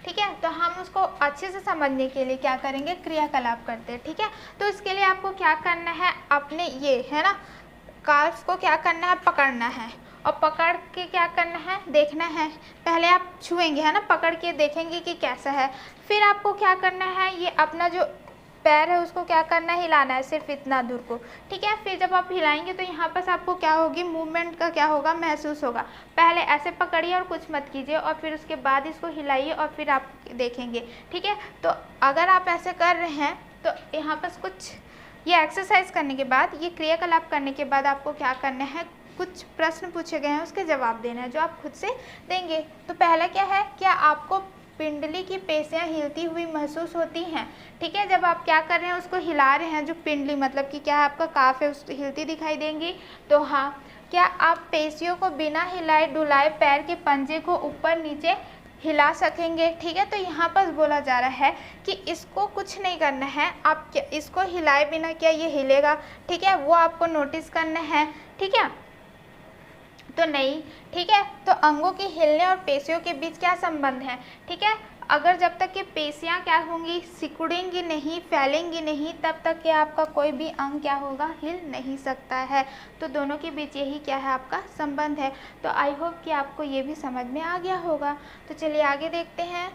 ठीक है। तो हम उसको अच्छे से समझने के लिए क्या करेंगे, क्रियाकलाप करते हैं। ठीक है, तो इसके लिए आपको क्या करना है, अपने ये है ना काल्स को क्या करना है, पकड़ना है, और पकड़ के क्या करना है, देखना है। पहले आप छुएंगे है ना, पकड़ के देखेंगे कि कैसा है। फिर आपको क्या करना है, ये अपना जो पैर है उसको क्या करना है, हिलाना है, सिर्फ इतना दूर को। ठीक है, फिर जब आप हिलाएंगे तो यहाँ पर आपको क्या होगी, मूवमेंट का क्या होगा, महसूस होगा। पहले ऐसे पकड़िए और कुछ मत कीजिए, और फिर उसके बाद इसको हिलाइए और फिर आप देखेंगे। ठीक है, तो अगर आप ऐसे कर रहे हैं तो यहाँ पर कुछ ये एक्सरसाइज करने के बाद, ये क्रियाकलाप करने के बाद आपको क्या करना है, कुछ प्रश्न पूछे गए हैं उसके जवाब देना है, जो आप खुद से देंगे। तो पहला क्या है, क्या आपको पिंडली की पेशियां हिलती हुई महसूस होती हैं। ठीक है, जब आप क्या कर रहे हैं, उसको हिला रहे हैं, जो पिंडली मतलब कि क्या आपका काफ है, उसको हिलती दिखाई देंगी। तो हाँ, क्या आप पेशियों को बिना हिलाए डुलाए पैर के पंजे को ऊपर नीचे हिला सकेंगे। ठीक है, तो यहाँ पर बोला जा रहा है कि इसको कुछ नहीं करना है, आप क्या इसको हिलाए बिना क्या ये हिलेगा। ठीक है, वो आपको नोटिस करना है। ठीक है, तो नहीं। ठीक है, तो अंगों के हिलने और पेशियों के बीच क्या संबंध है। ठीक है, अगर जब तक कि पेशियां क्या होंगी, सिकुड़ेंगी नहीं, फैलेंगी नहीं, तब तक कि आपका कोई भी अंग क्या होगा, हिल नहीं सकता है। तो दोनों के बीच यही क्या है, आपका संबंध है। तो आई होप कि आपको ये भी समझ में आ गया होगा। तो चलिए आगे देखते हैं।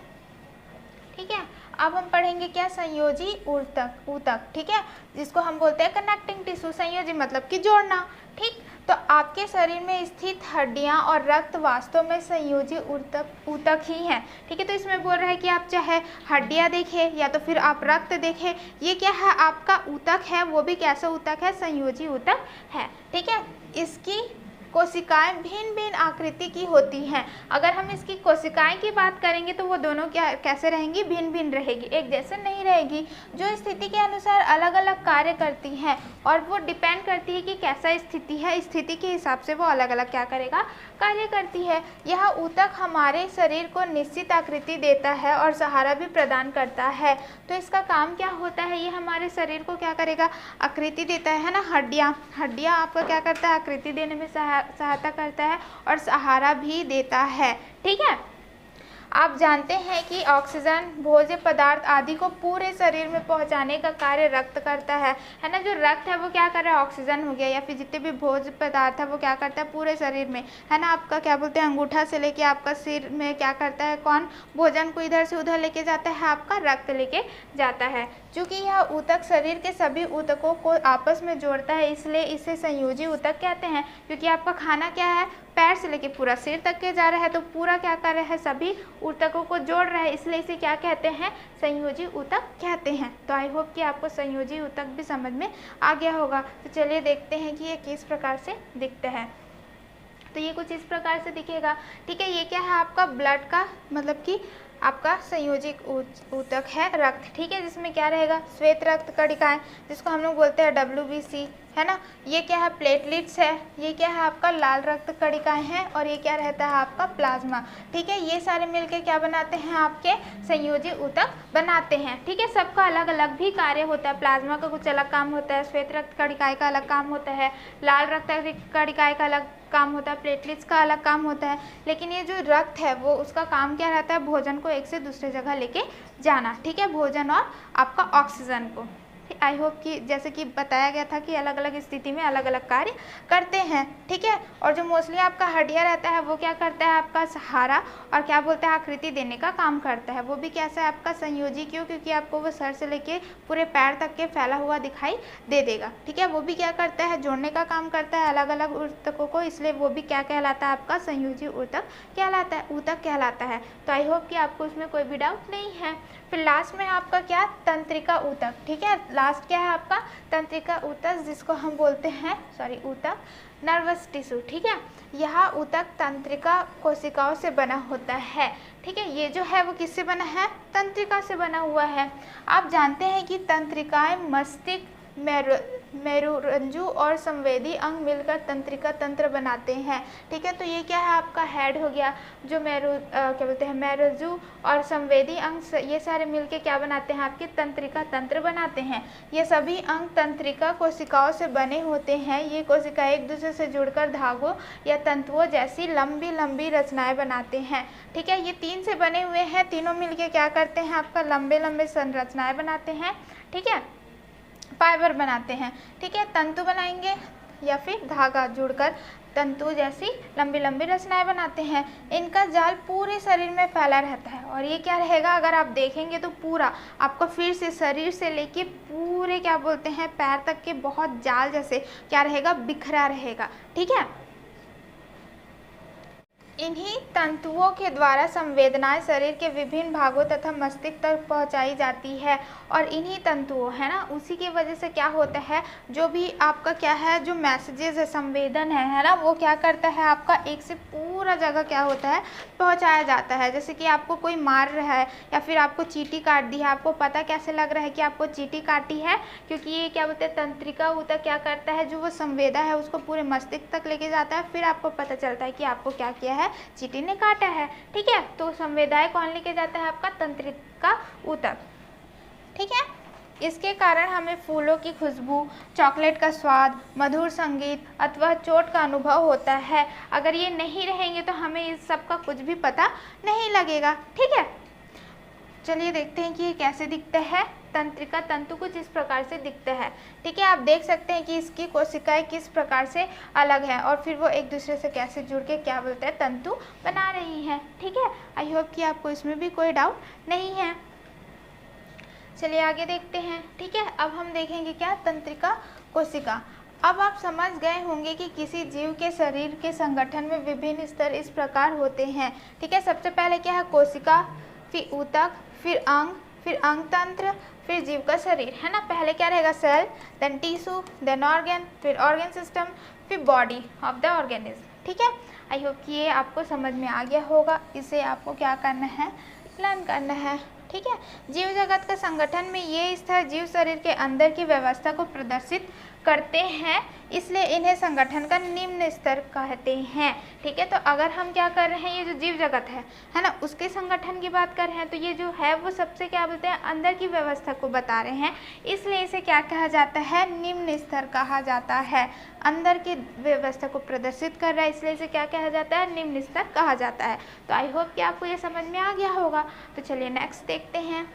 ठीक है, अब हम पढ़ेंगे क्या, संयोजी ऊतक। ऊतक, ठीक है, जिसको हम बोलते हैं कनेक्टिंग टिश्यू। संयोजी मतलब कि जोड़ना। ठीक, तो आपके शरीर में स्थित हड्डियां और रक्त वास्तव में संयोजी ऊतक ही हैं। ठीक है, तो इसमें बोल रहा है कि आप चाहे हड्डियां देखें या तो फिर आप रक्त देखें, ये क्या है, आपका ऊतक है। वो भी कैसा ऊतक है, संयोजी ऊतक है। ठीक है, इसकी कोशिकाएं भिन्न भिन्न आकृति की होती हैं। अगर हम इसकी कोशिकाएं की बात करेंगे तो वो दोनों क्या कैसे रहेंगी, भिन्न भिन्न रहेगी, एक जैसे नहीं रहेगी। जो स्थिति के अनुसार अलग अलग कार्य करती हैं, और वो डिपेंड करती है कि कैसा स्थिति है, स्थिति के हिसाब से वो अलग अलग क्या करेगा, कार्य करती है। यह ऊतक हमारे शरीर को निश्चित आकृति देता है और सहारा भी प्रदान करता है। तो इसका काम क्या होता है, ये हमारे शरीर को क्या करेगा, आकृति देता है ना। हड्डियाँ आपका क्या करता है, आकृति देने में सहायता करता है और सहारा भी देता है। ठीक है, आप जानते हैं कि ऑक्सीजन, भोज्य पदार्थ आदि को पूरे शरीर में पहुंचाने का कार्य रक्त करता है ना। जो रक्त है वो क्या कर रहा है, ऑक्सीजन हो गया, या फिर जितने भी भोज्य पदार्थ है वो क्या करता है पूरे शरीर में, है ना। आपका क्या बोलते हैं, अंगूठा से लेके आपका सिर में क्या करता है, कौन भोजन को इधर से उधर लेके जाता है, आपका रक्त लेके जाता है। चूँकि यह ऊतक शरीर के सभी ऊतकों को आपस में जोड़ता है, इसलिए इसे संयोजी ऊतक कहते हैं। क्योंकि आपका खाना क्या है, पैर से लेके पूरा सिर तक के जा रहा है, तो पूरा क्या कर रहा है, सभी ऊतकों को जोड़ रहा है, इसलिए इसे क्या कहते हैं, संयोजी ऊतक कहते हैं। तो आई होप कि आपको संयोजी ऊतक भी समझ में आ गया होगा। तो चलिए देखते हैं कि ये किस प्रकार से दिखते हैं। तो ये कुछ इस प्रकार से दिखेगा। ठीक है, ये क्या है, आपका ब्लड का मतलब कि आपका संयोजी ऊतक है रक्त। ठीक है, जिसमें क्या रहेगा, श्वेत रक्त कणिकाएं, जिसको हम लोग बोलते हैं WBC, है ना। ये क्या है, प्लेटलेट्स है। ये क्या है, आपका लाल रक्त कणिकाएं हैं। और ये क्या रहता है, आपका प्लाज्मा। ठीक है, ये सारे मिलके क्या बनाते हैं, आपके संयोजी ऊतक बनाते हैं। ठीक है, सबका अलग अलग भी कार्य होता है। प्लाज्मा का कुछ अलग काम होता है, श्वेत रक्त कणिकाएं का अलग काम होता है, लाल रक्त कणिकाएं का अलग काम होता है, प्लेटलेट्स का अलग काम होता है। लेकिन ये जो रक्त है वो उसका काम क्या रहता है, भोजन को एक से दूसरे जगह लेके जाना। ठीक है, भोजन और आपका ऑक्सीजन को। आई होप कि जैसे कि बताया गया था कि अलग अलग स्थिति में अलग अलग कार्य करते हैं। ठीक है, और जो मोस्टली आपका हड्डियाँ रहता है वो क्या करता है, आपका सहारा और क्या बोलते हैं, आकृति देने का काम करता है। वो भी कैसा है, आपका संयोजी। क्यों, क्योंकि आपको वो सर से लेके पूरे पैर तक के फैला हुआ दिखाई दे देगा। ठीक है, वो भी क्या करता है, जोड़ने का काम करता है अलग अलग ऊतकों को, इसलिए वो भी क्या कहलाता है, आपका संयोजी ऊतक कहलाता है, ऊतक कहलाता है। तो आई होप कि आपको उसमें कोई भी डाउट नहीं है। फिर लास्ट में आपका क्या, तंत्रिका ऊतक। ठीक है, लास्ट क्या है आपका, तंत्रिका ऊतक, जिसको हम बोलते हैं ऊतक नर्वस टिश्यू। ठीक है, यह ऊतक तंत्रिका कोशिकाओं से बना होता है। ठीक है, ये जो है वो किससे बना है, तंत्रिका से बना हुआ है। आप जानते हैं कि तंत्रिकाएं मस्तिष्क, मेरुरज्जु और संवेदी अंग मिलकर तंत्रिका तंत्र बनाते हैं। ठीक है, तो ये क्या है, आपका हेड हो गया, जो क्या बोलते हैं, मेरुरज्जु और संवेदी अंग, ये सारे मिलके क्या बनाते हैं, आपके तंत्रिका तंत्र बनाते हैं। ये सभी अंग तंत्रिका कोशिकाओं से बने होते हैं। ये कोशिकाएं एक दूसरे से जुड़कर धागों या तंतुओं जैसी लंबी लंबी रचनाएं बनाते हैं। ठीक है, ये 3 से बने हुए हैं, तीनों मिलके क्या करते हैं, आपका लंबे लंबे संरचनाएं बनाते हैं। ठीक है, फाइबर बनाते हैं। ठीक है, तंतु बनाएंगे या फिर धागा जुड़कर तंतु जैसी लंबी लंबी रचनाएं बनाते हैं। इनका जाल पूरे शरीर में फैला रहता है और ये क्या रहेगा, अगर आप देखेंगे तो पूरा आपको फिर से शरीर से लेके पूरे क्या बोलते हैं पैर तक के बहुत जाल जैसे क्या रहेगा, बिखरा रहेगा। ठीक है, इन्हीं तंतुओं के द्वारा संवेदनाएं शरीर के विभिन्न भागों तथा मस्तिष्क तक पहुंचाई जाती है और इन्हीं तंतुओं, है ना, उसी की वजह से क्या होता है, जो भी आपका क्या है, जो मैसेजेस है, संवेदन है ना, वो क्या करता है, आपका एक से पूरा जगह क्या होता है, पहुंचाया जाता है। जैसे कि आपको कोई मार रहा है या फिर आपको चींटी काट दी है, आपको पता कैसे लग रहा है कि आपको चींटी काटी है, क्योंकि ये क्या बोलते हैं, तंत्रिका ऊतक क्या करता है, जो वो संवेदा है उसको पूरे मस्तिष्क तक लेके जाता है, फिर आपको पता चलता है कि आपको क्या किया है, चींटी ने काटा है। ठीक है, तो संवेदाएं कौन लेके जाता है, आपका तंत्रिका ऊतक। ठीक है, इसके कारण हमें फूलों की खुशबू, चॉकलेट का स्वाद, मधुर संगीत अथवा चोट का अनुभव होता है। अगर ये नहीं रहेंगे तो हमें इस सब का कुछ भी पता नहीं लगेगा। ठीक है, चलिए देखते हैं कि ये कैसे दिखता है। तंत्रिका तंतु कुछ इस प्रकार से दिखता है। ठीक है, आप देख सकते हैं कि इसकी कोशिकाएं किस प्रकार से अलग है और फिर वो एक दूसरे से कैसे जुड़ के क्या बोलते हैं, तंतु बना रही हैं। ठीक है, आई होप कि आपको इसमें भी कोई डाउट नहीं है। चलिए आगे देखते हैं। ठीक है, अब हम देखेंगे क्या, तंत्रिका कोशिका। अब आप समझ गए होंगे कि किसी जीव के शरीर के संगठन में विभिन्न स्तर इस प्रकार होते हैं। ठीक है, सबसे पहले क्या है, कोशिका, फिर ऊतक, फिर अंग, फिर अंग तंत्र, फिर जीव का शरीर, है ना। पहले क्या रहेगा, cell, then tissue, then organ, फिर ऑर्गन सिस्टम, फिर बॉडी ऑफ द ऑर्गेनिज्म। ठीक है, आई होप कि ये आपको समझ में आ गया होगा। इसे आपको क्या करना है, लर्न करना है। ठीक है, जीव जगत का संगठन में ये स्तर जीव शरीर के अंदर की व्यवस्था को प्रदर्शित करते हैं, इसलिए इन्हें संगठन का निम्न स्तर कहते हैं। ठीक है, तो अगर हम क्या कर रहे हैं, ये जो जीव जगत है ना, उसके संगठन की बात कर रहे हैं, तो ये जो है वो सबसे क्या बोलते हैं, अंदर की व्यवस्था को बता रहे हैं, इसलिए इसे क्या कहा जाता है, निम्न स्तर कहा जाता है। अंदर की व्यवस्था को प्रदर्शित कर रहा है, इसलिए इसे क्या कहा जाता है, निम्न स्तर कहा जाता है। तो आई होप कि आपको ये समझ में आ गया होगा। तो चलिए नेक्स्ट देखते हैं।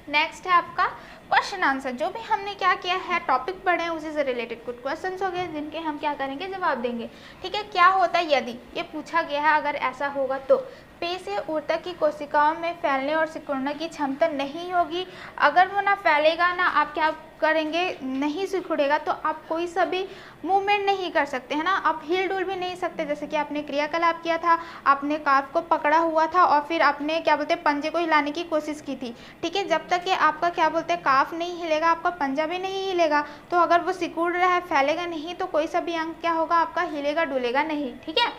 नेक्स्ट है आपका क्वेश्चन आंसर। जो भी हमने क्या किया है, टॉपिक पढ़े हैं, उसी से रिलेटेड कुछ क्वेश्चंस हो गए जिनके हम क्या करेंगे, जवाब देंगे। ठीक है, क्या होता है यदि, ये पूछा गया है, अगर ऐसा होगा तो पेश या ऊतक की कोशिकाओं में फैलने और सिकुड़ने की क्षमता नहीं होगी। अगर वो ना फैलेगा ना आप क्या करेंगे, नहीं सिकुड़ेगा, तो आप कोई सा भी मूवमेंट नहीं कर सकते, है ना। आप हिल डुल भी नहीं सकते। जैसे कि आपने क्रियाकलाप किया था, आपने काफ को पकड़ा हुआ था और फिर आपने क्या बोलते हैं, पंजे को हिलाने की कोशिश की थी। ठीक है, जब तक ये आपका क्या बोलते हैं, काफ नहीं हिलेगा, आपका पंजा भी नहीं हिलेगा। तो अगर वो सिकुड़ रहा है, फैलेगा नहीं, तो कोई सा भी अंग क्या होगा, आपका हिलेगा डुलेगा नहीं। ठीक है,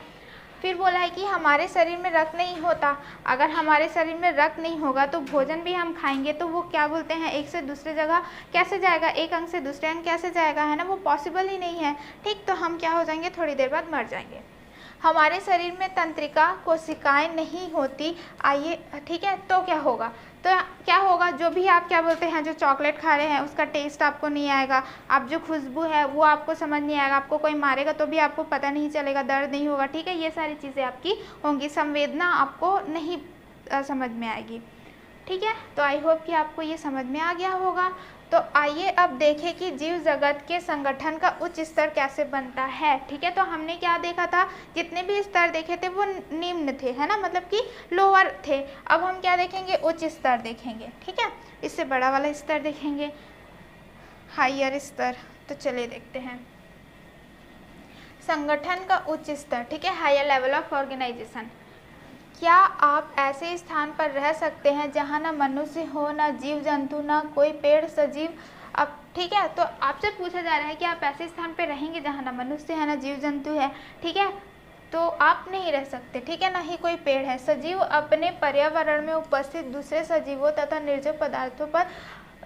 फिर बोला है कि हमारे शरीर में रक्त नहीं होता। अगर हमारे शरीर में रक्त नहीं होगा तो भोजन भी हम खाएंगे तो वो क्या बोलते हैं, एक से दूसरे जगह कैसे जाएगा, एक अंग से दूसरे अंग कैसे जाएगा, है ना, वो पॉसिबल ही नहीं है। ठीक, तो हम क्या हो जाएंगे, थोड़ी देर बाद मर जाएंगे। हमारे शरीर में तंत्रिका कोशिकाएं नहीं होती। आइए, ठीक है, तो क्या होगा, तो क्या होगा, जो भी आप क्या बोलते हैं, जो चॉकलेट खा रहे हैं उसका टेस्ट आपको नहीं आएगा, आप जो खुशबू है वो आपको समझ नहीं आएगा, आपको कोई मारेगा तो भी आपको पता नहीं चलेगा, दर्द नहीं होगा। ठीक है, ये सारी चीज़ें आपकी होंगी, संवेदना आपको नहीं समझ में आएगी। ठीक है, तो आई होप कि आपको ये समझ में आ गया होगा। तो आइए अब देखें कि जीव जगत के संगठन का उच्च स्तर कैसे बनता है। ठीक है, तो हमने क्या देखा था, जितने भी स्तर देखे थे वो निम्न थे, है ना, मतलब कि लोअर थे। अब हम क्या देखेंगे, उच्च स्तर देखेंगे। ठीक है, इससे बड़ा वाला स्तर देखेंगे, हायर स्तर। तो चलिए देखते हैं संगठन का उच्च स्तर। ठीक है, हायर लेवल ऑफ ऑर्गेनाइजेशन। क्या आप ऐसे स्थान पर रह सकते हैं जहाँ ना मनुष्य हो, ना जीव जंतु, ना कोई पेड़ सजीव। अब ठीक है, तो आपसे पूछा जा रहा है कि आप ऐसे स्थान पर रहेंगे जहाँ ना मनुष्य है, ना जीव जंतु है। ठीक है, तो आप नहीं रह सकते। ठीक है, ना ही कोई पेड़ है। सजीव अपने पर्यावरण में उपस्थित दूसरे सजीवों तथा निर्जीव पदार्थों पर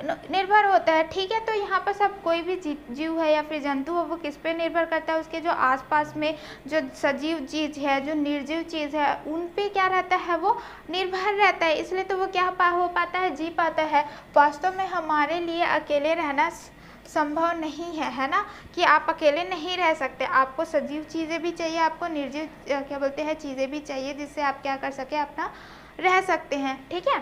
निर्भर होता है। ठीक है, तो यहाँ पर सब कोई भी जीव है या फिर जंतु हो, वो किस पे निर्भर करता है, उसके जो आसपास में जो सजीव चीज़ है, जो निर्जीव चीज़ है, उन पे क्या रहता है, वो निर्भर रहता है। इसलिए तो वो क्या हो पाता है, जी पाता है। वास्तव में हमारे लिए अकेले रहना संभव नहीं है, है ना, कि आप अकेले नहीं रह सकते। आपको सजीव चीज़ें भी चाहिए, आपको निर्जीव क्या बोलते हैं चीज़ें भी चाहिए, जिससे आप क्या कर सके, अपना रह सकते हैं। ठीक है,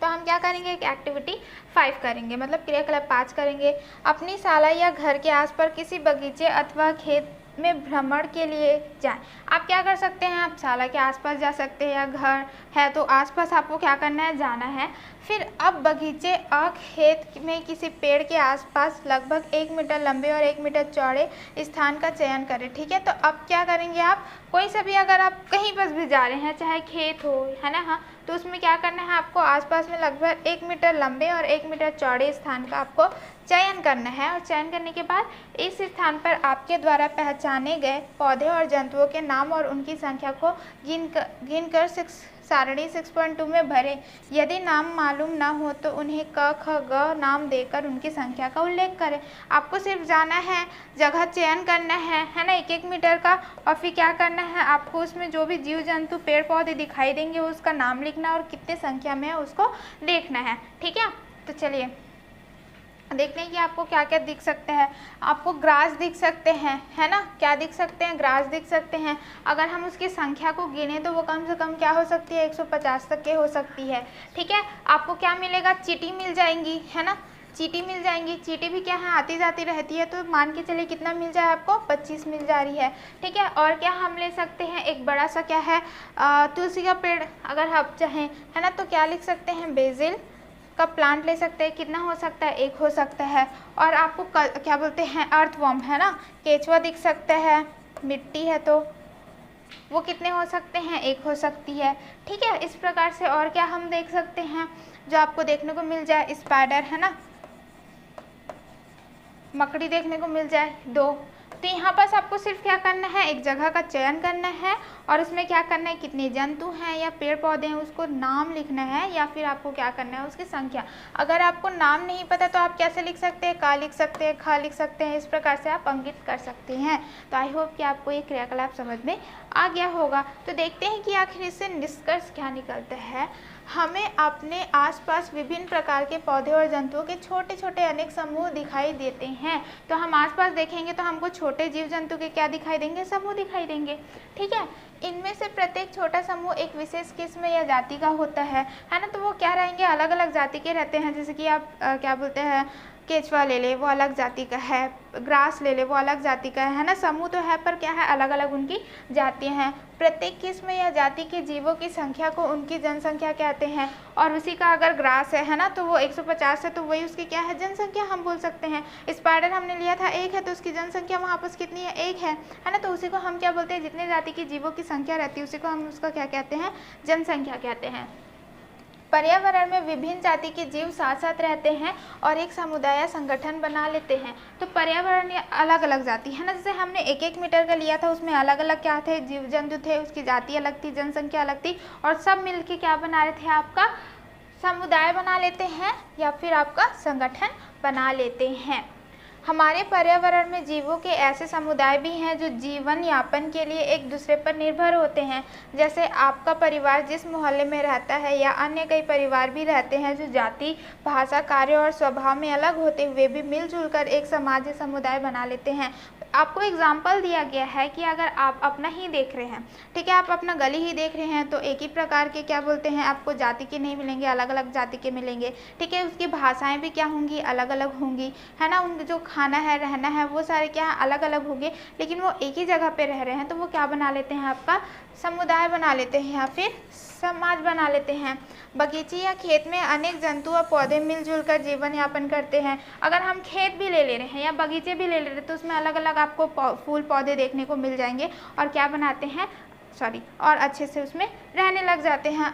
तो हम क्या करेंगे, एक एक्टिविटी 5 करेंगे, मतलब क्रियाकलाप 5 करेंगे। अपनी शाला या घर के आसपास किसी बगीचे अथवा खेत में भ्रमण के लिए जाएं। आप क्या कर सकते हैं, आप शाला के आसपास जा सकते हैं, या घर है तो आसपास आपको क्या करना है, जाना है। फिर अब बगीचे और खेत में किसी पेड़ के आसपास लगभग 1 मीटर लंबे और 1 मीटर चौड़े स्थान का चयन करें। ठीक है, तो अब क्या करेंगे, आप कोई सा भी, अगर आप कहीं पर भी जा रहे हैं, चाहे खेत हो, है ना, हाँ, तो उसमें क्या करना है, आपको आसपास में लगभग 1 मीटर लंबे और 1 मीटर चौड़े स्थान का आपको चयन करना है। और चयन करने के बाद इस स्थान पर आपके द्वारा पहचाने गए पौधे और जंतुओं के नाम और उनकी संख्या को गिनकर सारणी 6.2 में भरें। यदि नाम मालूम ना हो तो उन्हें क, ख, ग नाम देकर उनकी संख्या का उल्लेख करें। आपको सिर्फ जाना है, जगह चयन करना है ना, 1-1 मीटर का, और फिर क्या करना है, आपको उसमें जो भी जीव जंतु पेड़ पौधे दिखाई देंगे उसका नाम लिखना और कितने संख्या में है उसको देखना है। ठीक है, तो चलिए देखते हैं कि आपको क्या क्या दिख सकता है। आपको ग्रास दिख सकते हैं, है ना, क्या दिख सकते हैं, ग्रास दिख सकते हैं। अगर हम उसकी संख्या को गिने तो वो कम से कम क्या हो सकती है, 150 तक के हो सकती है। ठीक है, आपको क्या मिलेगा, चींटी मिल जाएंगी, है ना, चींटी मिल जाएंगी। चींटी भी क्या है, आती जाती रहती है, तो मान के चलिए कितना मिल जाए आपको, 25 मिल जा रही है। ठीक है, और क्या हम ले सकते हैं, एक बड़ा सा क्या है, तुलसी का पेड़ अगर आप चाहें, है ना, तो क्या लिख सकते हैं, बेसिल का प्लांट ले सकते हैं। कितना हो सकता है, 1 हो सकता है। और आपको क्या बोलते हैं, अर्थवर्म, है ना, केचुआ दिख सकता है, मिट्टी है तो वो कितने हो सकते हैं, 1 हो सकती है। ठीक है, इस प्रकार से और क्या हम देख सकते हैं जो आपको देखने को मिल जाए, स्पाइडर, है ना, मकड़ी देखने को मिल जाए 2। तो यहाँ पास आपको सिर्फ क्या करना है, एक जगह का चयन करना है और उसमें क्या करना है, कितने जंतु हैं या पेड़ पौधे हैं उसको नाम लिखना है, या फिर आपको क्या करना है, उसकी संख्या। अगर आपको नाम नहीं पता तो आप कैसे लिख सकते हैं, का लिख सकते हैं, खा लिख सकते हैं, इस प्रकार से आप अंकित कर सकते हैं। तो आई होप कि आपको ये क्रियाकलाप समझ में आ गया होगा। तो देखते हैं कि आखिर इससे निष्कर्ष क्या निकलता है। हमें अपने आसपास विभिन्न प्रकार के पौधे और जंतुओं के छोटे छोटे अनेक समूह दिखाई देते हैं। तो हम आसपास देखेंगे तो हमको छोटे जीव जंतु के क्या दिखाई देंगे, समूह दिखाई देंगे। ठीक है, इनमें से प्रत्येक छोटा समूह एक विशेष किस्म या जाति का होता है ना, तो वो क्या रहेंगे, अलग अलग जाति के रहते हैं। जैसे कि आप क्या बोलते हैं, केचुआ ले ले, वो अलग जाति का है, ग्रास ले ले, वो अलग जाति का है ना, समूह तो है पर क्या है, अलग अलग उनकी जातियां हैं। प्रत्येक किस्म या जाति के जीवों की संख्या को उनकी जनसंख्या कहते हैं। और उसी का अगर ग्रास है ना, तो वो 150 है, तो वही उसकी क्या है, जनसंख्या हम बोल सकते हैं। स्पाइडर हमने लिया था 1 है, तो उसकी जनसंख्या वहाँ पर कितनी है, 1 है ना, तो उसी को हम क्या बोलते हैं, जितने जाति की जीवों की संख्या रहती है उसी को हम उसका क्या कहते हैं, जनसंख्या कहते हैं। पर्यावरण में विभिन्न जाति के जीव साथ साथ रहते हैं और एक समुदाय या संगठन बना लेते हैं। तो पर्यावरण में अलग अलग जाति है ना, जैसे हमने 1-1 मीटर का लिया था, उसमें अलग अलग क्या थे, जीव जंतु थे, उसकी जाति अलग थी, जनसंख्या अलग थी, और सब मिलके क्या बना रहे थे, आपका समुदाय बना लेते हैं या फिर आपका संगठन बना लेते हैं। हमारे पर्यावरण में जीवों के ऐसे समुदाय भी हैं जो जीवन यापन के लिए एक दूसरे पर निर्भर होते हैं। जैसे आपका परिवार जिस मोहल्ले में रहता है, या अन्य कई परिवार भी रहते हैं जो जाति, भाषा, कार्य और स्वभाव में अलग होते हुए भी मिलजुल कर एक समाज या समुदाय बना लेते हैं। आपको एग्जाम्पल दिया गया है कि अगर आप अपना ही देख रहे हैं, ठीक है, आप अपना गली ही देख रहे हैं, तो एक ही प्रकार के क्या बोलते हैं, आपको जाति के नहीं मिलेंगे, अलग अलग जाति के मिलेंगे। ठीक है, उसकी भाषाएं भी क्या होंगी, अलग अलग होंगी, है ना, उनका जो खाना है, रहना है, वो सारे क्या है, अलग अलग होंगे, लेकिन वो एक ही जगह पे रह रहे हैं, तो वो क्या बना लेते हैं, आपका समुदाय बना लेते हैं या फिर समाज बना लेते हैं। बगीचे या खेत में अनेक जंतु और पौधे मिलजुल कर जीवन यापन करते हैं। अगर हम खेत भी ले रहे हैं या बगीचे भी ले रहे हैं, तो उसमें अलग अलग आपको फूल पौधे देखने को मिल जाएंगे, और क्या बनाते हैं, और अच्छे से उसमें रहने लग जाते हैं।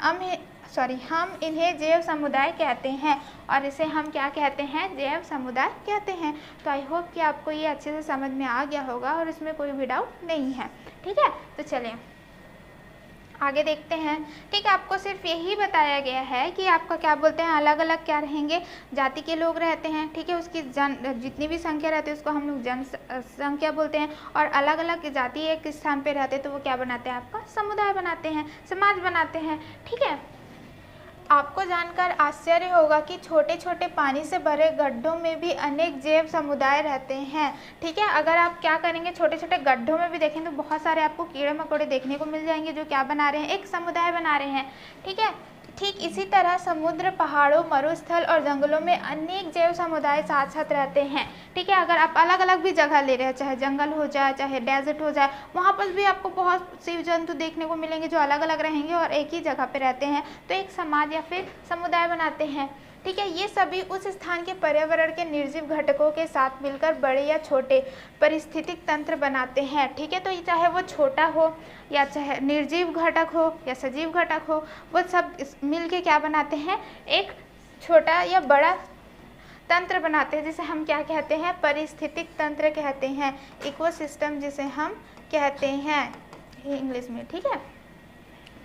हम इन्हें जैव समुदाय कहते हैं, और इसे हम क्या कहते हैं, जैव समुदाय कहते हैं। तो आई होप कि आपको ये अच्छे से समझ में आ गया होगा और इसमें कोई भी डाउट नहीं है। ठीक है, तो चलिए आगे देखते हैं। ठीक है, आपको सिर्फ यही बताया गया है कि आपका क्या बोलते हैं अलग अलग क्या रहेंगे, जाति के लोग रहते हैं। ठीक है, उसकी जितनी भी संख्या रहती है उसको हम लोग जनसंख्या बोलते हैं, और अलग अलग जाति एक स्थान पे रहते हैं तो वो क्या बनाते हैं, आपका समुदाय बनाते हैं, समाज बनाते हैं। ठीक है, आपको जानकर आश्चर्य होगा कि छोटे छोटे पानी से भरे गड्ढों में भी अनेक जैव समुदाय रहते हैं। ठीक है, अगर आप क्या करेंगे, छोटे छोटे गड्ढों में भी देखें तो बहुत सारे आपको कीड़े मकोड़े देखने को मिल जाएंगे जो क्या बना रहे हैं, एक समुदाय बना रहे हैं। ठीक है, ठीक इसी तरह समुद्र, पहाड़ों, मरुस्थल और जंगलों में अनेक जैव समुदाय साथ साथ रहते हैं। ठीक है, अगर आप अलग अलग भी जगह ले रहे हैं, चाहे जंगल हो जाए, चाहे डेजर्ट हो जाए, वहाँ पर भी आपको बहुत जीव जंतु देखने को मिलेंगे जो अलग अलग रहेंगे और एक ही जगह पे रहते हैं, तो एक समाज या फिर समुदाय बनाते हैं। ठीक है, ये सभी उस स्थान के पर्यावरण के निर्जीव घटकों के साथ मिलकर बड़े या छोटे पारिस्थितिक तंत्र बनाते हैं। ठीक है, तो ये चाहे वो छोटा हो या चाहे निर्जीव घटक हो या सजीव घटक हो, वो सब मिल के क्या बनाते हैं, एक छोटा या बड़ा तंत्र बनाते हैं, जिसे हम क्या कहते हैं, पारिस्थितिक तंत्र कहते हैं, इकोसिस्टम जिसे हम कहते हैं इंग्लिश में। ठीक है,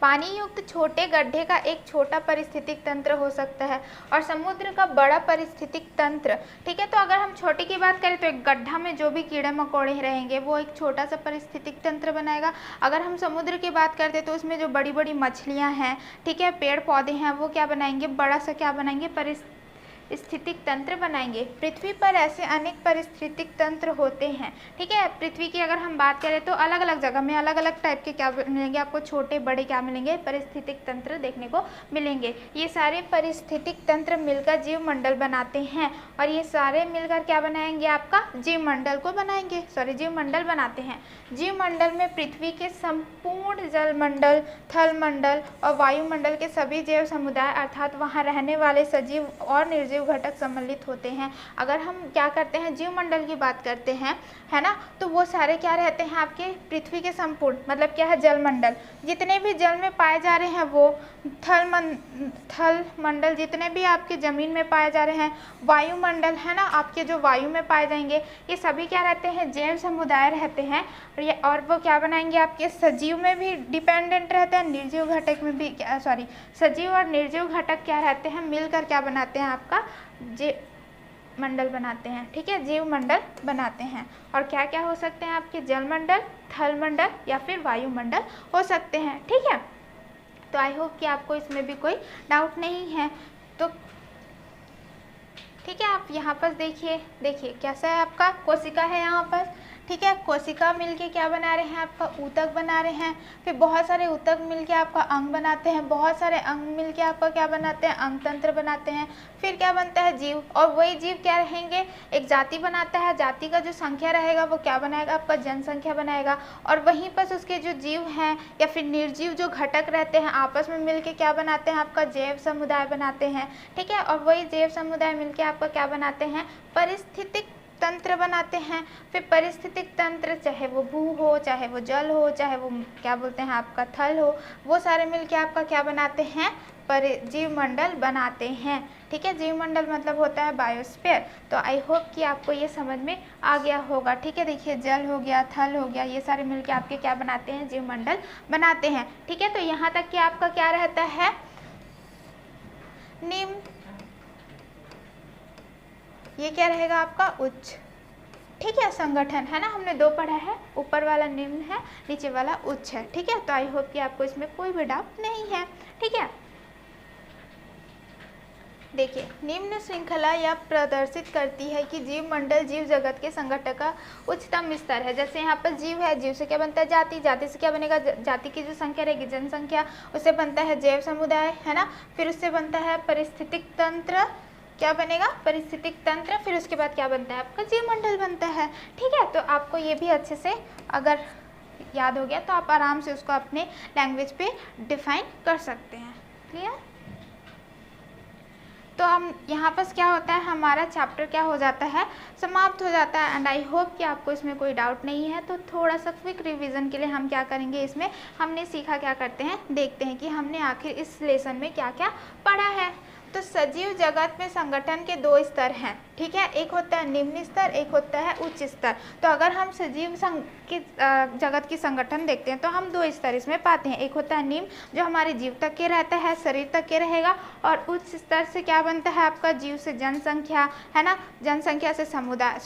पानी युक्त छोटे गड्ढे का एक छोटा पारिस्थितिक तंत्र हो सकता है और समुद्र का बड़ा पारिस्थितिक तंत्र। ठीक है, तो अगर हम छोटे की बात करें तो एक गड्ढा में जो भी कीड़े मकोड़े रहेंगे वो एक छोटा सा पारिस्थितिक तंत्र बनाएगा। अगर हम समुद्र की बात करते हैं तो उसमें जो बड़ी बड़ी मछलियां हैं, ठीक है, पेड़ पौधे हैं, वो क्या बनाएंगे, बड़ा सा क्या बनाएंगे, पारिस्थितिक तंत्र बनाएंगे। पृथ्वी पर ऐसे अनेक पारिस्थितिक तंत्र होते हैं। ठीक है, पृथ्वी की अगर हम बात करें तो अलग अलग जगह में अलग अलग टाइप के क्या मिलेंगे, आपको छोटे बड़े क्या मिलेंगे, पारिस्थितिक तंत्र देखने को मिलेंगे। ये सारे पारिस्थितिक तंत्र मिलकर जीव मंडल बनाते हैं और ये सारे मिलकर क्या बनाएंगे, आपका जीव मंडल को बनाएंगे, जीव मंडल बनाते हैं। जीव मंडल में पृथ्वी के संपूर्ण जल मंडल, थल मंडल और वायुमंडल के सभी जैव समुदाय अर्थात वहाँ रहने वाले सजीव और निर्जीव घटक सम्मिलित होते हैं। अगर हम क्या करते हैं, जीव मंडल की बात करते हैं, है ना, तो वो सारे क्या रहते हैं, आपके पृथ्वी के संपूर्ण मतलब क्या है, जल मंडल, जितने भी जल में पाए जा रहे हैं वो, थल मंडल जितने भी आपके जमीन में पाए जा रहे हैं, वायुमंडल है ना, आपके जो वायु में पाए जाएंगे, ये सभी क्या रहते हैं, जैव समुदाय रहते हैं। और वो क्या बनाएंगे, आपके सजीव में भी डिपेंडेंट रहते हैं, निर्जीव घटक में भी सजीव और निर्जीव घटक क्या रहते हैं, मिलकर क्या बनाते हैं, आपका जीव मंडल बनाते हैं। ठीक है, जीव मंडल बनाते हैं। और क्या क्या हो सकते हैं, आपके जल मंडल, थल मंडल या फिर वायुमंडल हो सकते हैं। ठीक है, तो आई होप कि आपको इसमें भी कोई डाउट नहीं है। तो ठीक है, आप यहाँ पर देखिए कैसा है, आपका कोशिका है यहाँ पर। ठीक है, कोशिका मिलके क्या बना रहे हैं, आपका ऊतक बना रहे हैं, फिर बहुत सारे ऊतक मिलके आपका अंग बनाते हैं, बहुत सारे अंग मिलके आपका क्या बनाते हैं, अंग तंत्र बनाते हैं, फिर क्या बनता है, जीव, और वही जीव क्या रहेंगे, एक जाति बनाता है, जाति का जो संख्या रहेगा वो क्या बनाएगा, आपका जनसंख्या बनाएगा, और वहीं पर उसके जो जीव हैं या फिर निर्जीव जो घटक रहते हैं आपस में मिलके क्या बनाते हैं, आपका जैव समुदाय बनाते हैं। ठीक है, और वही जैव समुदाय मिलके आपका क्या बनाते हैं, पारिस्थितिक तंत्र बनाते हैं। फिर पारिस्थितिक तंत्र चाहे वो भू हो, चाहे वो जल हो, चाहे वो क्या बोलते हैं आपका थल हो, वो सारे मिलके आपका क्या बनाते हैं, जीव मंडल बनाते हैं। ठीक है, जीव मंडल मतलब होता है बायोस्फीयर। तो आई होप कि आपको ये समझ में आ गया होगा। ठीक है, देखिए जल हो गया, थल हो गया, ये सारे मिलके आपके क्या बनाते हैं, जीव मंडल बनाते हैं। ठीक है, तो यहाँ तक कि आपका क्या रहता है, निम्न, ये क्या रहेगा आपका उच्च। ठीक है, संगठन है ना, हमने दो पढ़ा है, ऊपर वाला निम्न है, नीचे वाला उच्च है। ठीक है, तो आई होप कि आपको इसमें कोई भी डाउट नहीं है। ठीक है, देखिए निम्न श्रृंखला यह प्रदर्शित करती है कि जीव मंडल जीव जगत के संगठन का उच्चतम स्तर है। जैसे यहाँ पर जीव है, जीव से क्या बनता है, जाति, जाति से क्या बनेगा, जाति की जो संख्या रहेगी जनसंख्या, उससे बनता है जैव समुदाय, है ना, फिर उससे बनता है पारिस्थितिक तंत्र, क्या बनेगा, पारिस्थितिक तंत्र, फिर उसके बाद क्या बनता है, आपका जीव मंडल बनता है। ठीक है, तो आपको ये भी अच्छे से अगर याद हो गया तो आप आराम से उसको अपने लैंग्वेज पे डिफाइन कर सकते हैं। क्लियर, तो हम यहाँ पर क्या होता है, हमारा चैप्टर क्या हो जाता है, समाप्त हो जाता है। एंड आई होप कि आपको इसमें कोई डाउट नहीं है। तो थोड़ा सा क्विक रिवीजन के लिए हम क्या करेंगे, इसमें हमने सीखा क्या करते हैं, देखते हैं कि हमने आखिर इस लेसन में क्या क्या पढ़ा है। तो सजीव जगत में संगठन के दो स्तर हैं, ठीक है, एक होता है निम्न स्तर, एक होता है उच्च स्तर। तो अगर हम सजीव जगत की संगठन देखते हैं तो हम दो स्तर इसमें पाते हैं, एक होता है निम्न जो हमारे जीव तक के रहता है, शरीर तक के रहेगा, और उच्च स्तर से क्या बनता है आपका, जीव से जनसंख्या, है ना, जनसंख्या से समुदाय,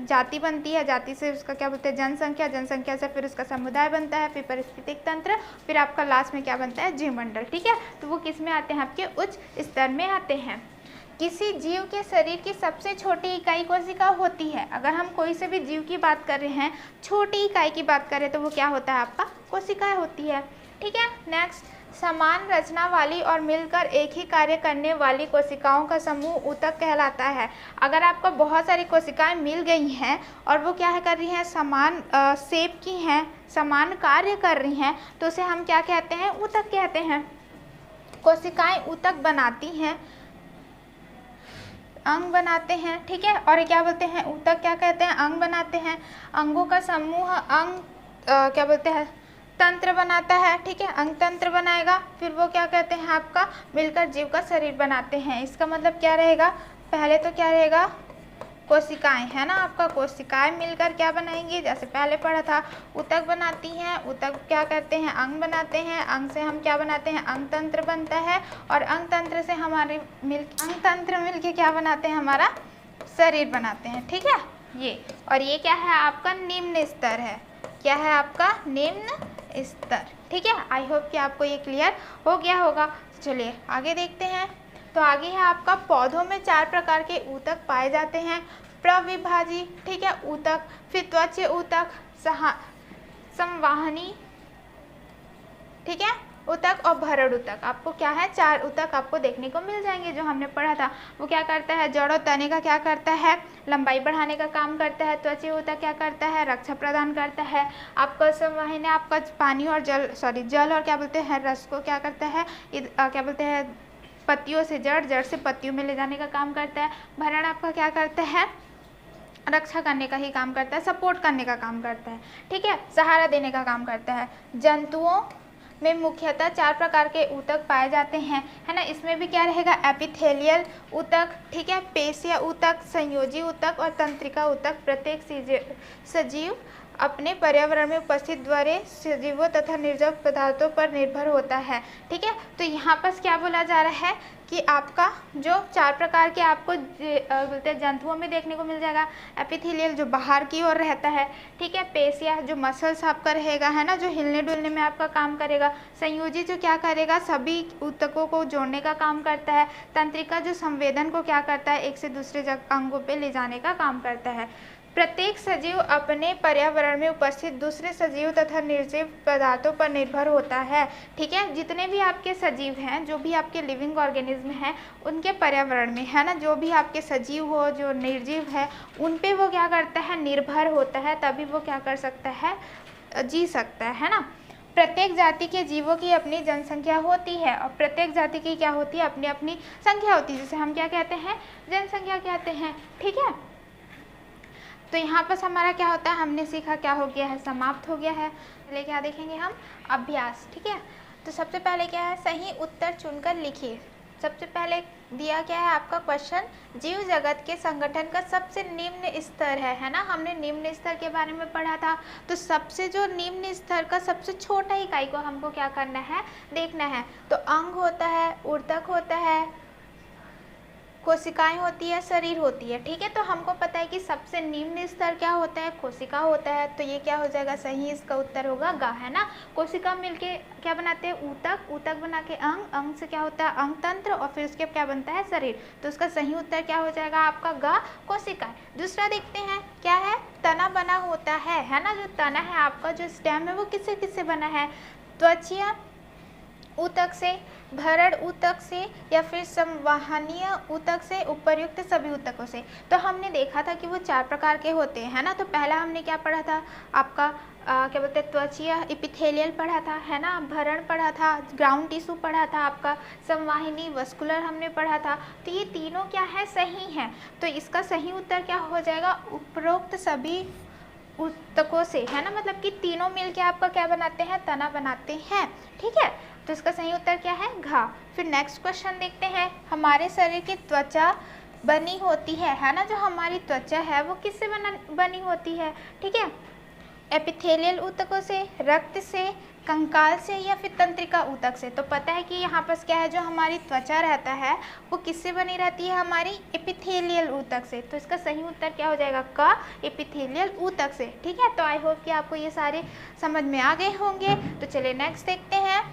जाति बनती है, जाति से उसका क्या बोलते हैं जनसंख्या, जनसंख्या से फिर उसका समुदाय बनता है, फिर पारिस्थितिक तंत्र, फिर आपका लास्ट में क्या बनता है जीवमंडल, ठीक है। तो वो किस में आते हैं, आपके उच्च स्तर में आते हैं। किसी जीव के शरीर की सबसे छोटी इकाई कोशिका होती है। अगर हम कोई से भी जीव की बात कर रहे हैं, छोटी इकाई की बात करें तो वो क्या होता है आपका, कोशिका होती है, ठीक है। नेक्स्ट, समान रचना वाली और मिलकर एक ही कार्य करने वाली कोशिकाओं का समूह ऊतक कहलाता है। अगर आपको बहुत सारी कोशिकाएं मिल गई हैं और वो क्या है कर रही हैं, समान शेप की हैं, समान कार्य कर रही हैं, तो उसे हम क्या कहते हैं, ऊतक कहते हैं। कोशिकाएं ऊतक बनाती हैं, अंग बनाते हैं, ठीक है, और क्या बोलते हैं, ऊतक क्या कहते हैं, अंग बनाते हैं। अंगों का समूह अंग क्या बोलते हैं, तंत्र बनाता है, ठीक है, अंग तंत्र बनाएगा, फिर वो क्या कहते हैं आपका, मिलकर जीव का शरीर बनाते हैं। इसका मतलब क्या रहेगा, पहले तो क्या रहेगा, कोशिकाएं, है ना, आपका कोशिकाएं मिलकर क्या बनाएंगी, जैसे पहले पढ़ा था, ऊतक बनाती हैं, ऊतक क्या करते हैं, अंग बनाते हैं, अंग से हम क्या बनाते हैं, अंग तंत्र बनता है, और अंग तंत्र से हमारे अंग तंत्र मिलके क्या बनाते हैं, हमारा शरीर बनाते हैं, ठीक है। ये और ये क्या है आपका, निम्न स्तर है, क्या है आपका, निम्न स्तर, ठीक है। आई होप कि आपको ये क्लियर हो गया होगा। चलिए आगे देखते हैं। तो आगे है आपका, पौधों में 4 प्रकार के ऊतक पाए जाते हैं, प्रविभाजी, ठीक है, ऊतक, फिर त्वचीय ऊतक, संवाहनी, ठीक है, ऊतक और भरण ऊतक। आपको क्या है, 4 ऊतक आपको देखने को मिल जाएंगे जो हमने पढ़ा था। वो क्या करता है, जड़ और तने का क्या करता है, लंबाई बढ़ाने का काम करता है। त्वचीय ऊतक क्या करता है, रक्षा प्रदान करता है। आपका संवाहनी आपका पानी और जल और क्या बोलते हैं, रस को क्या करता है, क्या बोलते हैं, पत्तियों से जड़ से पत्तियों में ले जाने का काम करता है। भरण आपका क्या करता है, रक्षा करने का ही काम करता है, सपोर्ट करने का काम करता है, ठीक है, सहारा देने का काम करता है। जंतुओं में मुख्यतः 4 प्रकार के ऊतक पाए जाते हैं, है ना। इसमें भी क्या रहेगा, एपिथेलियल ऊतक, ठीक है, पेशीय ऊतक, संयोजी ऊतक और तंत्रिका ऊतक। प्रत्येक सजीव अपने पर्यावरण में उपस्थित द्वारे सजीवों तथा निर्जीव पदार्थों पर निर्भर होता है, ठीक है। तो यहाँ पर क्या बोला जा रहा है कि आपका जो 4 प्रकार के आपको बोलते हैं जंतुओं में देखने को मिल जाएगा। एपिथेलियल जो बाहर की ओर रहता है, ठीक है, पेशिया जो मसल्स आपका रहेगा, है ना, जो हिलने डुलने में आपका काम करेगा। संयोजी जो क्या करेगा, सभी ऊतकों को जोड़ने का काम करता है। तंत्रिका जो संवेदन को क्या करता है, एक से दूसरे अंगों पे ले जाने का काम करता है। प्रत्येक सजीव अपने पर्यावरण में उपस्थित दूसरे सजीव तथा निर्जीव पदार्थों पर निर्भर होता है, ठीक है। जितने भी आपके सजीव हैं, जो भी आपके लिविंग ऑर्गेनिज्म हैं, उनके पर्यावरण में, है ना, जो भी आपके सजीव हो, जो निर्जीव है, उन पे वो क्या करता है, निर्भर होता है, तभी वो क्या कर सकता है, जी सकता है ना। प्रत्येक जाति के जीवों की अपनी जनसंख्या होती है और प्रत्येक जाति की क्या होती है, अपनी अपनी संख्या होती है, जिसे हम क्या कहते हैं, जनसंख्या कहते हैं, ठीक है। तो यहाँ पर हमारा क्या होता है, हमने सीखा क्या हो गया है, समाप्त हो गया है। पहले क्या देखेंगे हम, अभ्यास, ठीक है। तो सबसे पहले क्या है, सही उत्तर चुनकर लिखिए। सबसे पहले दिया क्या है आपका क्वेश्चन, जीव जगत के संगठन का सबसे निम्न स्तर है ना। हमने निम्न स्तर के बारे में पढ़ा था। तो सबसे जो निम्न स्तर का सबसे छोटा इकाई को हमको क्या करना है, देखना है। तो अंग होता है, ऊतक होता है, कोशिकाएं होती है, शरीर होती है, ठीक है। तो हमको पता है कि सबसे निम्न स्तर क्या होता है, कोशिका होता है। तो ये क्या हो जाएगा, सही इसका उत्तर होगा ग, है ना। कोशिका मिलके क्या बनाते हैं, ऊतक, ऊतक बना के अंग, अंग से क्या होता है, अंग तंत्र, और फिर उसके क्या बनता है, शरीर। तो उसका सही उत्तर क्या हो जाएगा आपका ग, कोशिका। दूसरा देखते हैं क्या है, तना बना होता है ना। जो तना है आपका, जो स्टेम है, वो किससे किससे बना है, त्वचीय ऊतक से, भरण ऊतक से, या फिर संवहनीय ऊतक से, उपर्युक्त सभी ऊतकों से। तो हमने देखा था कि वो 4 प्रकार के होते हैं, है ना। तो पहला हमने क्या पढ़ा था आपका, क्या बोलते हैं, त्वचीय एपिथेलियल पढ़ा था, है ना, भरण पढ़ा था, ग्राउंड टिश्यू पढ़ा था, आपका संवाहिनी वस्कुलर हमने पढ़ा था। तो ये तीनों क्या है, सही हैं। तो इसका सही उत्तर क्या हो जाएगा, उपरोक्त सभी ऊतकों से, है ना। मतलब कि तीनों मिलके आपका क्या बनाते हैं, तना बनाते हैं, ठीक है। तो इसका सही उत्तर क्या है? घा। फिर नेक्स्ट क्वेश्चन देखते हैं, हमारे शरीर की त्वचा बनी होती है ना, जो हमारी त्वचा है वो किससे बनी होती है? ठीक है, एपिथेलियल ऊतकों से, रक्त से, कंकाल से या फिर तंत्रिका ऊतक से। तो पता है कि यहाँ पर क्या है, जो हमारी त्वचा रहता है वो किससे बनी रहती है? हमारी एपिथेलियल ऊतक से। तो इसका सही उत्तर क्या हो जाएगा? का, एपिथेलियल ऊतक से। ठीक है, तो आई होप कि आपको ये सारे समझ में आ गए होंगे। तो चलिए नेक्स्ट देखते हैं।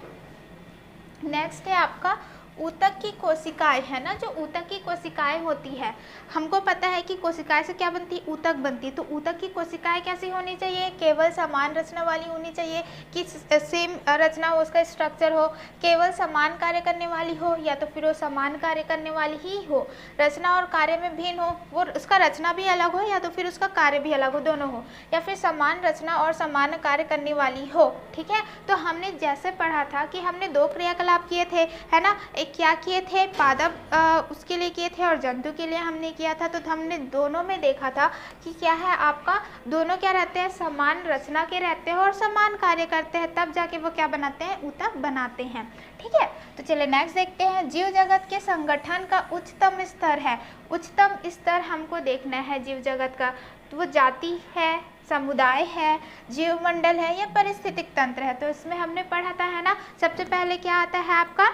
नेक्स्ट है आपका ऊतक की कोशिकाएं, है ना, जो ऊतक की कोशिकाएं होती है, हमको पता है कि कोशिकाएं से क्या बनती है? ऊतक बनती है। तो ऊतक की कोशिकाएं कैसी होनी चाहिए? केवल समान रचना वाली होनी चाहिए कि सेम रचना हो, उसका स्ट्रक्चर हो, केवल समान कार्य करने वाली हो, या तो फिर वो समान कार्य करने वाली ही हो, रचना और कार्य में भिन्न हो, वो उसका रचना भी अलग हो या तो फिर उसका कार्य भी अलग हो, दोनों हो, या फिर समान रचना और समान कार्य करने वाली हो। ठीक है, तो हमने जैसे पढ़ा था कि हमने दो क्रियाकलाप किए थे, है ना, एक क्या किए थे? पादप उसके लिए किए थे और जंतु के लिए हमने किया था। तो हमने दोनों में देखा था कि क्या है आपका, दोनों क्या रहते हैं? समान रचना के रहते हैं और समान कार्य करते हैं, तब जाके वो क्या बनाते हैं? ऊतक बनाते हैं। ठीक है, तो चलिए नेक्स्ट देखते हैं, जीव जगत के संगठन का उच्चतम स्तर है। उच्चतम स्तर हमको देखना है जीव जगत का, तो वो जाति है, समुदाय है, जीवमंडल है या पारिस्थितिक तंत्र है। तो इसमें हमने पढ़ा था, है ना, सबसे पहले क्या आता है आपका?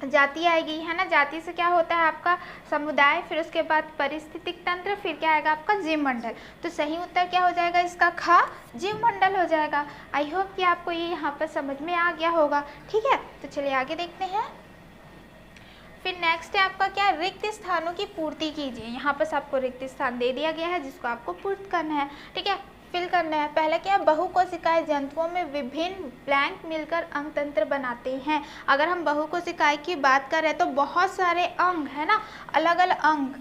जाति आएगी, है ना, जाति से क्या होता है आपका? समुदाय, फिर उसके बाद पारिस्थितिक तंत्र, फिर क्या आएगा आपका? जीवमंडल। तो सही उत्तर क्या हो जाएगा इसका? खा, जीवमंडल हो जाएगा। आई होप कि आपको ये यहाँ पर समझ में आ गया होगा। ठीक है, तो चलिए आगे देखते हैं। फिर नेक्स्ट है आपका क्या? रिक्त स्थानों की पूर्ति कीजिए। यहाँ पर आपको रिक्त स्थान दे दिया गया है जिसको आपको पूर्ति करना है। ठीक है, फिल करना है। पहला क्या है? बहुकोशिकाएं जंतुओं में विभिन्न ब्लैंक मिलकर अंग तंत्र बनाते हैं। अगर हम बहुकोशिकाएं की बात करें तो बहुत सारे अंग, है ना, अलग अलग अंग,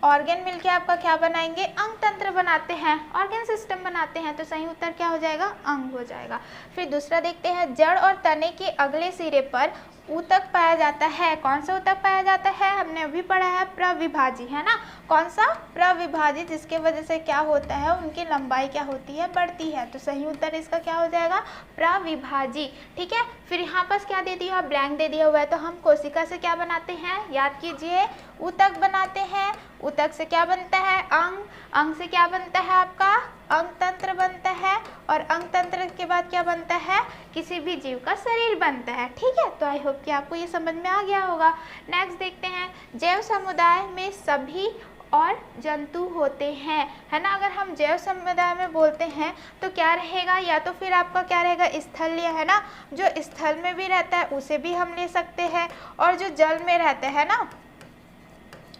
ऑर्गन मिलके आपका क्या बनाएंगे? अंग तंत्र बनाते हैं, ऑर्गन सिस्टम बनाते हैं। तो सही उत्तर क्या हो जाएगा? अंग हो जाएगा। फिर दूसरा देखते हैं, जड़ और तने के अगले सिरे पर ऊतक पाया जाता है। कौन सा ऊतक पाया जाता है? हमने अभी पढ़ा है प्रविभाजी, है ना, कौन सा? प्रविभाजी, जिसके वजह से क्या होता है? उनकी लंबाई क्या होती है? बढ़ती है। तो सही उत्तर इसका क्या हो जाएगा? प्रविभाजी। ठीक है, फिर यहाँ पर क्या दे दिया? ब्लैंक दे दिया हुआ है। तो हम कोशिका से क्या बनाते हैं? याद कीजिए, ऊतक बनाते हैं। ऊतक से क्या बनता है? अंग। अंग से क्या बनता है आपका? अंग तंत्र बनता है, और अंग तंत्र के बाद क्या बनता है? किसी भी जीव का शरीर बनता है। ठीक है, तो आई होप कि आपको ये समझ में आ गया होगा। नेक्स्ट देखते हैं, जैव समुदाय में सभी और जंतु होते हैं, है ना। अगर हम जैव समुदाय में बोलते हैं तो क्या रहेगा? या तो फिर आपका क्या रहेगा? स्थलीय, है ना, जो स्थल में भी रहता है उसे भी हम ले सकते हैं, और जो जल में रहते हैं ना,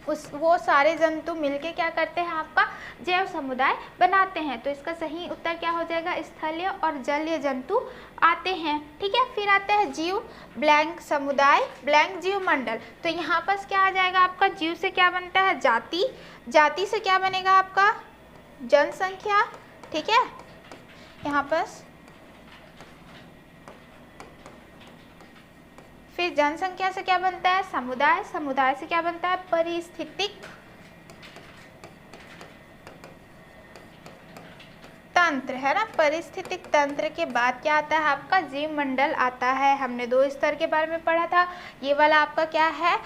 वो सारे जंतु मिलके क्या करते हैं? आपका जैव समुदाय बनाते हैं। तो इसका सही उत्तर क्या हो जाएगा? स्थलीय और जलीय जंतु आते हैं। ठीक है, फिर आता है जीव, ब्लैंक समुदाय, ब्लैंक जीवमंडल। तो यहाँ पर क्या आ जाएगा आपका? जीव से क्या बनता है? जाति। जाति से क्या बनेगा आपका? जनसंख्या। ठीक है, यहाँ पर फिर जनसंख्या से क्या बनता है? समुदाय। समुदाय से क्या बनता है? पारिस्थितिक तंत्र, है ना। पारिस्थितिक तंत्र के बाद क्या आता है आपका? जीवमंडल आता है। हमने दो स्तर के बारे में पढ़ा था। ये वाला आपका क्या है?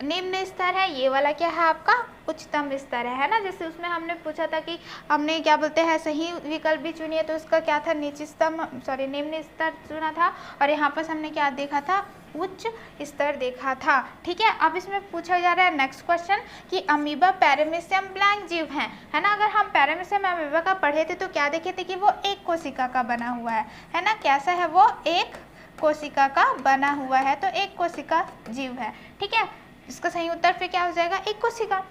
निम्न स्तर है। ये वाला क्या है आपका? उच्चतम स्तर है ना। जैसे उसमें हमने पूछा था कि हमने क्या बोलते हैं, सही विकल्प भी चुनिए, तो उसका क्या था? निम्न स्तर चुना था, और यहाँ पर हमने क्या देखा था? उच्च स्तर देखा था। ठीक है, अब इसमें पूछा जा रहा है नेक्स्ट क्वेश्चन कि अमीबा पैरामीशियम ब्लैंक जीव है ना। अगर हम पैरामीशियम अमीबा का पढ़े थे तो क्या देखे थे कि वो एक कोशिका का बना हुआ है ना। कैसा है वो? एक कोशिका का बना हुआ है, तो एक कोशिका जीव है। ठीक है, इसका सही उत्तर फिर क्या हो जाएगा? एक कोशिका।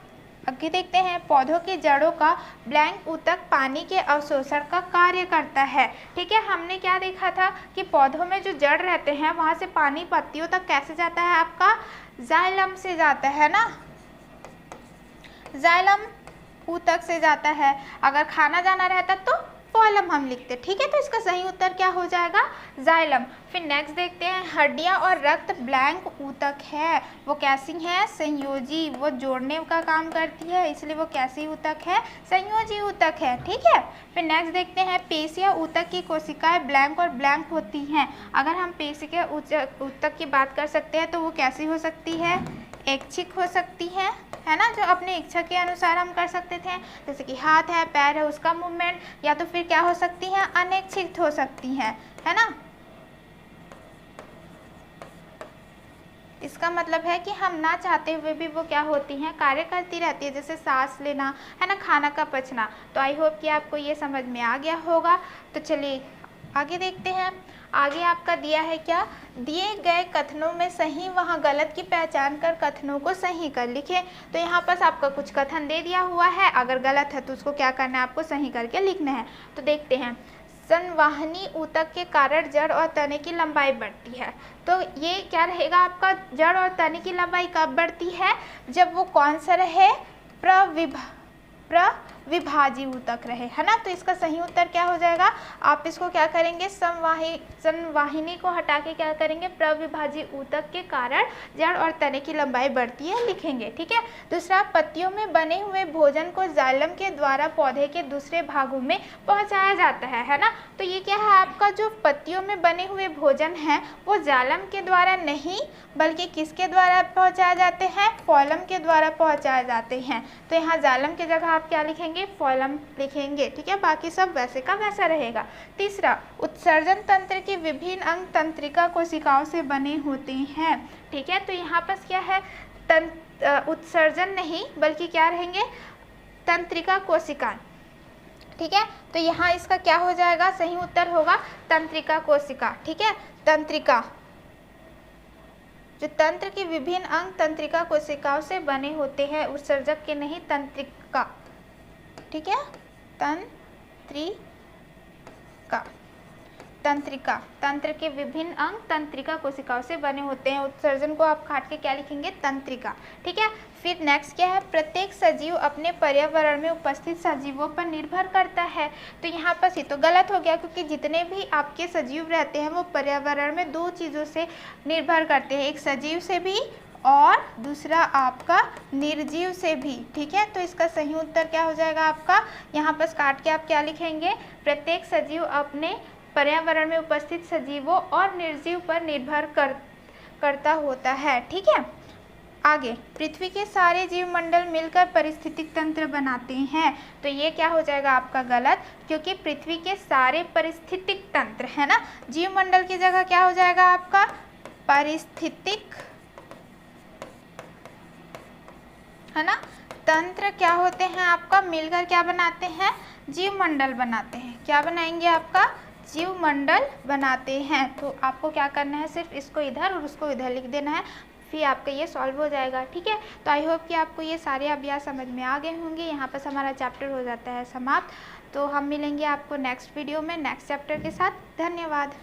आगे देखते हैं, पौधों की जड़ों का ब्लैंक ऊतक पानी के अवशोषण का कार्य करता है। ठीक है, हमने क्या देखा था कि पौधों में जो जड़ रहते हैं वहां से पानी पत्तियों तक कैसे जाता है आपका? जाइलम से जाता है ना, जाइलम ऊतक से जाता है। अगर खाना जाना रहता तो फोइलम हम लिखते हैं, ठीक है। तो इसका सही उत्तर क्या हो जाएगा, जाइलम। फिर नेक्स्ट देखते हैं, हड्डियां और रक्त ब्लैंक ऊतक है, वो कैसी है, संयोजी, वो जोड़ने का काम करती है, इसलिए वो कैसी ऊतक है, संयोजी ऊतक है, ठीक है। फिर नेक्स्ट देखते हैं, पेशियां ऊतक की कोशिकाएं ब्लैंक और ब्लैंक होती हैं। अगर हम पेशी के ऊतक की बात कर सकते हैं तो वो कैसी हो सकती है, ऐच्छिक हो सकती है ना, जो अपनी इच्छा के अनुसार हम कर सकते थे, जैसे कि हाथ है, पैर है, उसका मूवमेंट, या तो फिर क्या हो सकती है, अनैच्छिक हो सकती है ना। इसका मतलब है कि हम ना चाहते हुए भी वो क्या होती हैं, कार्य करती रहती है, जैसे सांस लेना, है ना, खाना का पचना। तो आई होप कि आपको ये समझ में आ गया होगा। तो चलिए आगे देखते हैं। आगे आपका दिया है क्या, दिए गए कथनों में सही वहाँ गलत की पहचान कर कथनों को सही कर लिखें। तो यहाँ पर आपका कुछ कथन दे दिया हुआ है, अगर गलत है तो उसको क्या करना है, आपको सही करके लिखना है। तो देखते हैं, संवहनी ऊतक के कारण जड़ और तने की लंबाई बढ़ती है। तो ये क्या रहेगा आपका, जड़ और तने की लंबाई कब बढ़ती है, जब वो कौन सा रहे, प्रविभाजी ऊतक रहे, है ना। तो इसका सही उत्तर क्या हो जाएगा, आप इसको क्या करेंगे, संवाहिनी को हटा के क्या करेंगे, प्रविभाजी ऊतक के कारण जड़ और तने की लंबाई बढ़ती है, लिखेंगे, ठीक है। दूसरा, पत्तियों में बने हुए भोजन को जाइलम के द्वारा पौधे के दूसरे भागों में पहुंचाया जाता है ना। तो ये क्या है आपका, जो पत्तियों में बने हुए भोजन है वो जाइलम के द्वारा नहीं बल्कि किसके द्वारा पहुंचाए जाते हैं, फोइलम के द्वारा पहुंचाए जाते हैं। तो यहाँ जाइलम की जगह आप क्या लिखेंगे, फोइलम लिखेंगे, ठीक है। बाकी सब वैसे का वैसा रहेगा। तीसरा, उत्सर्जन तंत्र के विभिन्न अंग तंत्रिका कोशिकाओं से बने होते हैं, ठीक है। तो यहाँ पर क्या है, उत्सर्जन नहीं बल्कि क्या रहेंगे, तंत्रिका कोशिकाएं, ठीक है। तो यहाँ इसका क्या हो जाएगा, सही उत्तर होगा तंत्रिका कोशिका, ठीक है। तंत्रिका, जो तंत्र के विभिन्न अंग तंत्रिका कोशिकाओं से बने होते हैं, उत्सर्जक के नहीं, तंत्रिका, ठीक है। तंत्रिका, तंत्र के विभिन्न अंग तंत्रिका कोशिकाओं से बने होते हैं, उत्सर्जन को आप काट के क्या लिखेंगे, तंत्रिका, ठीक है। फिर नेक्स्ट क्या है, प्रत्येक सजीव अपने पर्यावरण में उपस्थित सजीवों पर निर्भर करता है। तो यहाँ पर ये तो गलत हो गया, क्योंकि जितने भी आपके सजीव रहते हैं वो पर्यावरण में दो चीज़ों से निर्भर करते हैं, एक सजीव से भी और दूसरा आपका निर्जीव से भी, ठीक है। तो इसका सही उत्तर क्या हो जाएगा आपका, यहाँ पर काट के आप क्या लिखेंगे, प्रत्येक सजीव अपने पर्यावरण में उपस्थित सजीवों और निर्जीव पर निर्भर करता होता है, ठीक है। आगे, पृथ्वी के सारे जीव मंडल मिलकर पारिस्थितिक तंत्र बनाते हैं। तो ये क्या हो जाएगा आपका गलत, क्योंकि पृथ्वी के सारे पारिस्थितिक तंत्र, है ना, जीव मंडल की जगह क्या हो जाएगा आपका, पारिस्थितिक, है ना। तंत्र क्या होते हैं आपका, मिलकर क्या बनाते हैं, जीव मंडल बनाते हैं। क्या बनाएंगे आपका, जीव मंडल बनाते हैं। तो आपको क्या करना है, सिर्फ इसको इधर और उसको इधर लिख देना है, फिर आपका ये सॉल्व हो जाएगा, ठीक है। तो आई होप कि आपको ये सारे अभ्यास समझ में आ गए होंगे। यहाँ पर हमारा चैप्टर हो जाता है समाप्त। तो हम मिलेंगे आपको नेक्स्ट वीडियो में नेक्स्ट चैप्टर के साथ। धन्यवाद।